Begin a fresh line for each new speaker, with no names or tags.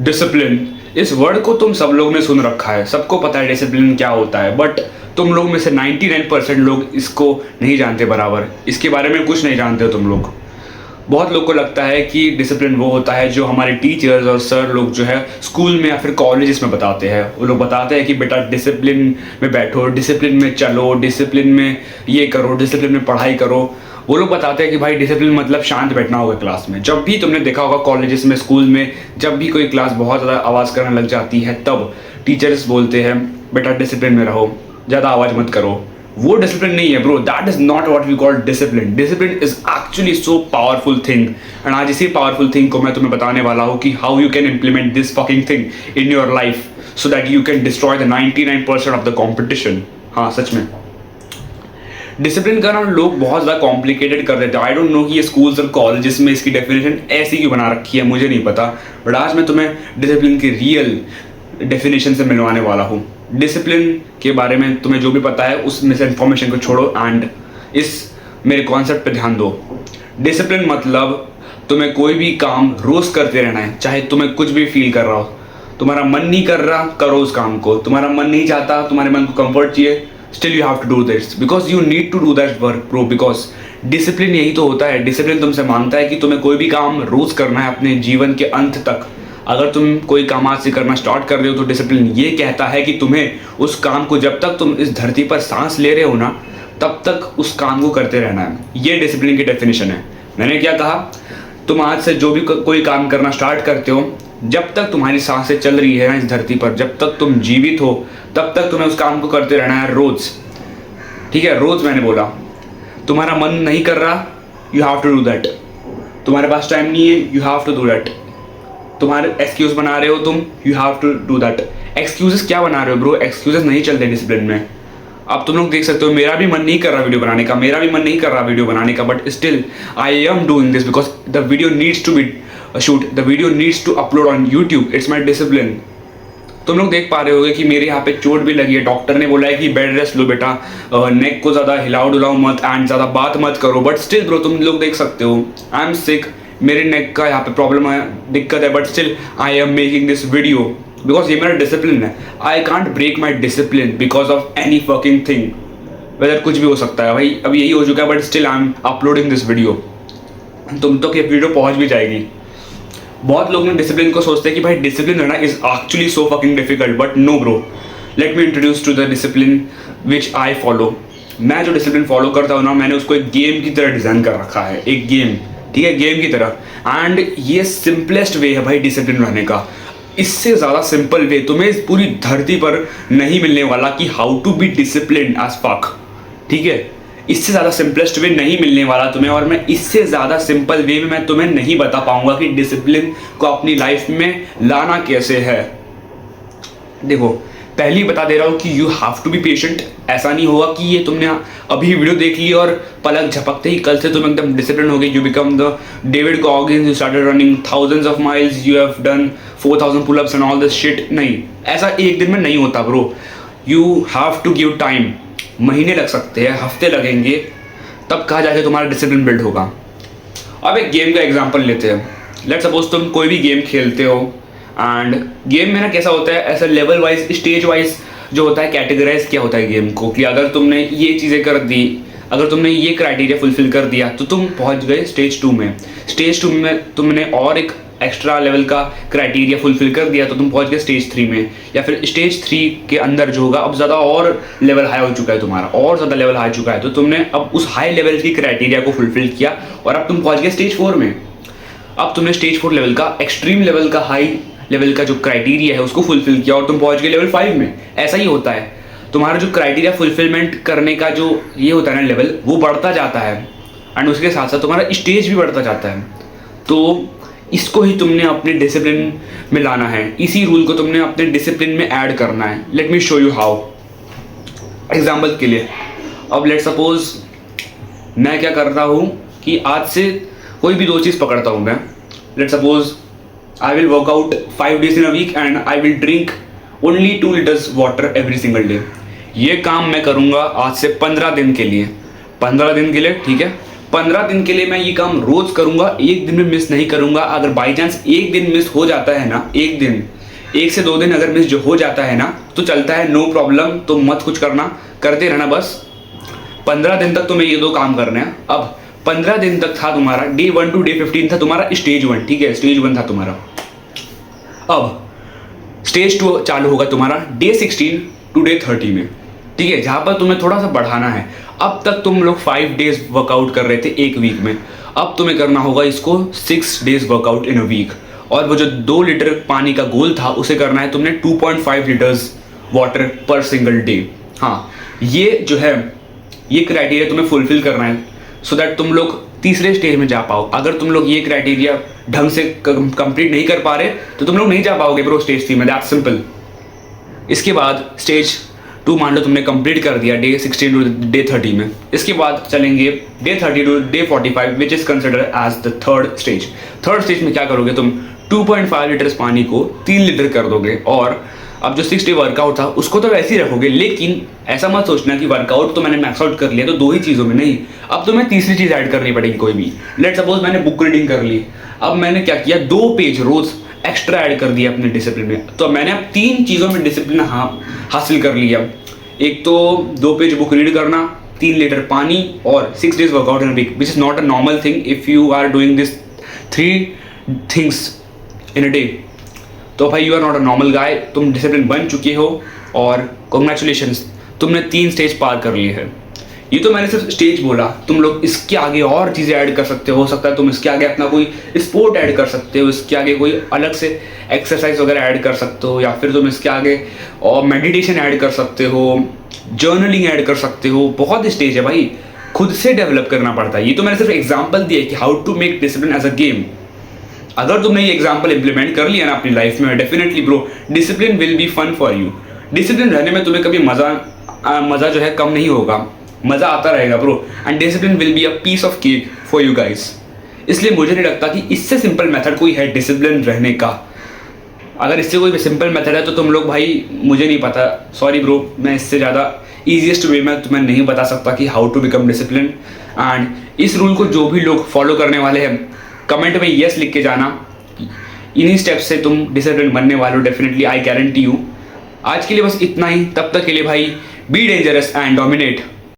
Discipline, इस word को तुम सब लोग ने सुन रखा है, सबको पता है डिसिप्लिन क्या होता है, बट तुम लोग में से 99% लोग इसको नहीं जानते, बराबर इसके बारे में कुछ नहीं जानते हो तुम लोग। बहुत लोग को लगता है कि डिसिप्लिन वो होता है जो हमारे टीचर्स और सर लोग जो है स्कूल में या फिर कॉलेजेस में बताते हैं। वो लोग बताते हैं कि बेटा डिसिप्लिन में बैठो, डिसिप्लिन में चलो, डिसिप्लिन में ये करो, डिसिप्लिन में पढ़ाई करो। वो लोग बताते हैं कि भाई डिसिप्लिन मतलब शांत बैठना होगा क्लास में। जब भी तुमने देखा होगा कॉलेजेस में, स्कूल में, जब भी कोई क्लास बहुत ज़्यादा आवाज़ करने लग जाती है तब टीचर्स बोलते हैं बेटा डिसिप्लिन में रहो, ज़्यादा आवाज़ मत करो। वो डिसिप्लिन नहीं है bro, that is not what we call discipline. Discipline is actually so powerful thing, and आज इसी पावरफुल थिंग को मैं तुम्हें बताने वाला हूँ कि how you can implement this fucking thing in your life so that you can destroy the 99% of the competition. हाँ सच में डिसिप्लिन का ना लोग बहुत ज़्यादा कॉम्प्लिकेटेड कर देते हैं। आई डोंट नो कि ये स्कूल्स और कॉलेजेस में इसकी डेफिनेशन ऐसी क्यों बना रखी है, मुझे नहीं पता, बट आज मैं तुम्हें डिसिप्लिन की रियल डेफिनेशन से मिलवाने वाला हूँ। डिसिप्लिन के बारे में तुम्हें जो भी पता है उसमें से इन्फॉर्मेशन को छोड़ो एंड इस मेरे कॉन्सेप्ट पे ध्यान दो। डिसिप्लिन मतलब तुम्हें कोई भी काम रोज़ करते रहना है, चाहे तुम्हें कुछ भी फील कर रहा हो। तुम्हारा मन नहीं कर रहा, करो उस काम को। तुम्हारा मन नहीं चाहता, तुम्हारे मन को कंफर्ट चाहिए, still you have to do this because you need to do that work bro. Because discipline यही तो होता है। डिसिप्लिन तुमसे मांगता है कि तुम्हें कोई भी काम रोज़ करना है अपने जीवन के अंत तक। अगर तुम कोई काम आज से करना स्टार्ट कर रहे हो तो डिसिप्लिन ये कहता है कि तुम्हें उस काम को जब तक तुम इस धरती पर सांस ले रहे हो ना तब तक उस काम को करते रहना है। ये डिसिप्लिन की डेफिनेशन है। मैंने क्या कहा, तुम आज से जो भी कोई काम करना स्टार्ट करते हो, जब तक तुम्हारी सांसें चल रही है ना इस धरती पर, जब तक तुम जीवित हो तब तक तुम्हें उस काम को करते रहना है रोज़। ठीक है, रोज़ मैंने बोला। तुम्हारा मन नहीं कर रहा, you have to do that. तुम्हारे पास टाइम नहीं है, you have to do that. तुम्हारे एक्सक्यूज बना रहे हो तुम, you have to do that. Excuses क्या बना रहे हो ब्रो, एक्सक्यूजेस नहीं चलते डिसिप्लिन में। अब तुम लोग देख सकते हो मेरा भी मन नहीं कर रहा वीडियो बनाने का, मेरा भी मन नहीं कर रहा वीडियो बनाने का, but still I am doing this because the video needs to be shoot, the video needs to upload on YouTube, it's my discipline. तुम लोग देख पा रहे होगे कि मेरे यहाँ पे चोट भी लगी है। डॉक्टर ने बोला है कि बेड रेस्ट लो बेटा, नेक को ज़्यादा हिलाओ डुलाओ मत एंड ज़्यादा बात मत करो, बट स्टिल ब्रो तुम लोग देख सकते हो आई एम सिक, मेरे नेक का यहाँ पे प्रॉब्लम है, दिक्कत है, but still I am making this video because ये मेरा डिसिप्लिन है। I can't break my discipline because of any fucking thing, whether कुछ भी हो सकता है भाई। अब यही हो चुका है, but still I M uploading this video. तुम तक ये वीडियो पहुँच भी जाएगी। बहुत लोग ने डिसिप्लिन को सोचते हैं कि भाई डिसिप्लिन रहना is actually so fucking difficult, but no bro, let me introduce to the discipline which I follow. मैं जो डिसिप्लिन फॉलो करता हूँ ना, मैंने उसको एक गेम की तरह डिज़ाइन कर रखा है, एक गेम, ठीक है, गेम की तरह। एंड ये सिंपलेस्ट वे है भाई डिसिप्लिन रहने का। इससे ज़्यादा सिंपल वे तुम्हें इस पूरी धरती पर नहीं मिलने वाला कि how to be discipline as fuck, ठीक है। इससे ज़्यादा सिंपलेस्ट वे नहीं मिलने वाला तुम्हें, और मैं इससे ज़्यादा सिंपल वे में मैं तुम्हें नहीं बता पाऊंगा कि डिसिप्लिन को अपनी लाइफ में लाना कैसे है। देखो पहले ही बता दे रहा हूँ कि you have to be patient. ऐसा नहीं होगा कि ये तुमने अभी वीडियो देख ली और पलक झपकते ही कल से तुम एकदम डिसिप्लिन हो गए, you become the David Goggins, you started running thousands of miles, you have done 4000 pullups and all this shit. नहीं, ऐसा एक दिन में नहीं होता bro. You have to give time. महीने लग सकते हैं, हफ्ते लगेंगे, तब कहा जाके तुम्हारा डिसिप्लिन बिल्ड होगा। अब एक गेम का एग्जांपल लेते हैं। लेट्स सपोज तुम कोई भी गेम खेलते हो एंड गेम में ना कैसा होता है, ऐसा लेवल वाइज, स्टेज वाइज जो होता है, कैटेगराइज किया होता है गेम को कि अगर तुमने ये चीज़ें कर दी, अगर तुमने ये क्राइटेरिया फुलफिल कर दिया तो तुम पहुंच गए स्टेज 2 में। स्टेज 2 में तुमने और एक एक्स्ट्रा लेवल का क्राइटेरिया फुलफिल कर दिया तो तुम पहुंच गए स्टेज 3 में, या फिर स्टेज 3 के अंदर जो होगा अब ज़्यादा और लेवल हाई हो चुका है तुम्हारा, और ज़्यादा लेवल हाई चुका है, तो तुमने अब उस हाई लेवल की क्राइटेरिया को फुलफिल किया और अब तुम पहुंच गए स्टेज 4 में। अब तुमने स्टेज 4 लेवल का, एक्सट्रीम लेवल का, हाई लेवल का जो क्राइटेरिया है उसको फुलफिल किया और तुम पहुंच गए लेवल 5 में। ऐसा ही होता है, तुम्हारा जो क्राइटेरिया फुलफिलमेंट करने का जो ये होता है ना लेवल, वो बढ़ता जाता है एंड उसके साथ साथ तुम्हारा स्टेज भी बढ़ता जाता है। तो इसको ही तुमने अपने डिसिप्लिन में लाना है, इसी रूल को तुमने अपने डिसिप्लिन में ऐड करना है। Let me show you how. Example के लिए, अब लेट सपोज मैं क्या कर रहा हूँ कि आज से कोई भी 2 चीज़ पकड़ता हूँ मैं। Let suppose I will work out 5 days in a week and I will drink only 2 liters water every single day. ये काम मैं करूँगा आज से 15 दिन के लिए, 15 दिन के लिए, ठीक है। 15 दिन के लिए मैं ये काम रोज करूंगा, एक दिन भी मिस नहीं करूंगा। अगर बाई चांस एक दिन मिस हो जाता है ना, एक दिन, 1 से 2 दिन अगर मिस जो हो जाता है ना, तो चलता है, नो प्रॉब्लम, तो मत कुछ करना, करते रहना बस। 15 दिन तक तुम्हें ये 2 काम करने हैं। अब 15 दिन तक था तुम्हारा डे 1 टू डे 15 था तुम्हारा स्टेज 1, ठीक है, स्टेज 1 था तुम्हारा। अब स्टेज 2 चालू होगा तुम्हारा डे 16 टू डे 30 में, ठीक है, जहां पर तुम्हें थोड़ा सा बढ़ाना है। अब तक तुम लोग 5 डेज वर्कआउट कर रहे थे एक वीक में, अब तुम्हें करना होगा इसको 6 days workout in a week. और वो जो 2 लीटर पानी का गोल था उसे करना है तुमने 2.5 लीटर्स वाटर पर सिंगल डे। हाँ, ये जो है ये क्राइटेरिया तुम्हें फुलफिल करना है, सो दैट तुम लोग तीसरे स्टेज में जा पाओ। अगर तुम लोग ये क्राइटेरिया ढंग से कंप्लीट नहीं कर पा रहे तो तुम लोग नहीं जा पाओगे ब्रो स्टेज 3 में, दैट सिंपल। इसके बाद स्टेज 2 मान लो तुमने कंप्लीट कर दिया डे 16 टू डे 30 में। इसके बाद चलेंगे day 30 to day 45 which is consider as the third stage. Third stage में क्या करोगे तुम, 2.5 लीटर्स पानी को 3 लीटर कर दोगे। और अब जो 6 डे वर्कआउट था उसको तो वैसे ही रखोगे, लेकिन ऐसा मत सोचना कि वर्कआउट तो मैंने मैक्स आउट कर लिया तो 2 ही चीज़ों में, नहीं, अब तुम्हें तीसरी चीज़ ऐड करनी पड़ेगी कोई भी। लेट सपोज मैंने बुक रीडिंग कर ली, अब मैंने क्या किया, 2 पेज रोज एक्स्ट्रा ऐड कर दिया अपने डिसिप्लिन में। तो मैंने अब 3 चीज़ों में डिसिप्लिन हासिल कर लिया। एक तो 2 पेज बुक रीड करना, 3 लीटर पानी और 6 days workout in week, which is not a normal thing if you are doing this 3 things in a day. तो भाई you are not a normal guy, तुम डिसिप्लिन बन चुके हो और कॉन्ग्रेचुलेशंस, तुमने 3 स्टेज पार कर लिए हैं। ये तो मैंने सिर्फ स्टेज बोला, तुम लोग इसके आगे और चीज़ें ऐड कर सकते हो सकता है तुम इसके आगे अपना कोई स्पोर्ट ऐड कर सकते हो, इसके आगे कोई अलग से एक्सरसाइज वगैरह ऐड कर सकते हो, या फिर तुम इसके आगे और मेडिटेशन ऐड कर सकते हो, जर्नलिंग ऐड कर सकते हो। बहुत स्टेज है भाई, खुद से डेवलप करना पड़ता है। ये तो मैंने सिर्फ एग्जाम्पल दिया कि how to make discipline as a game. अगर तुमने ये एग्जाम्पल इंप्लीमेंट कर लिया ना अपनी लाइफ में, definitely bro discipline will be fun for you. Discipline रहने में तुम्हें कभी मज़ा जो है कम नहीं होगा, मज़ा आता रहेगा bro. And discipline will be a piece of cake for you guys. इसलिए मुझे नहीं लगता कि इससे सिंपल मेथड कोई है डिसिप्लिन रहने का। अगर इससे कोई सिंपल मेथड है तो तुम लोग भाई, मुझे नहीं पता, सॉरी ब्रो, मैं इससे ज़्यादा ईजीएस्ट वे में तुम्हें नहीं बता सकता कि how to become discipline. And इस रूल को जो भी लोग फॉलो करने वाले हैं कमेंट में यस लिख के जाना, इन्हीं स्टेप्स से तुम डिसिप्लिन बनने वाले हो, डेफिनेटली, आई गारंटी यू। आज के लिए बस इतना ही, तब तक के लिए भाई बी डेंजरस एंड डोमिनेट।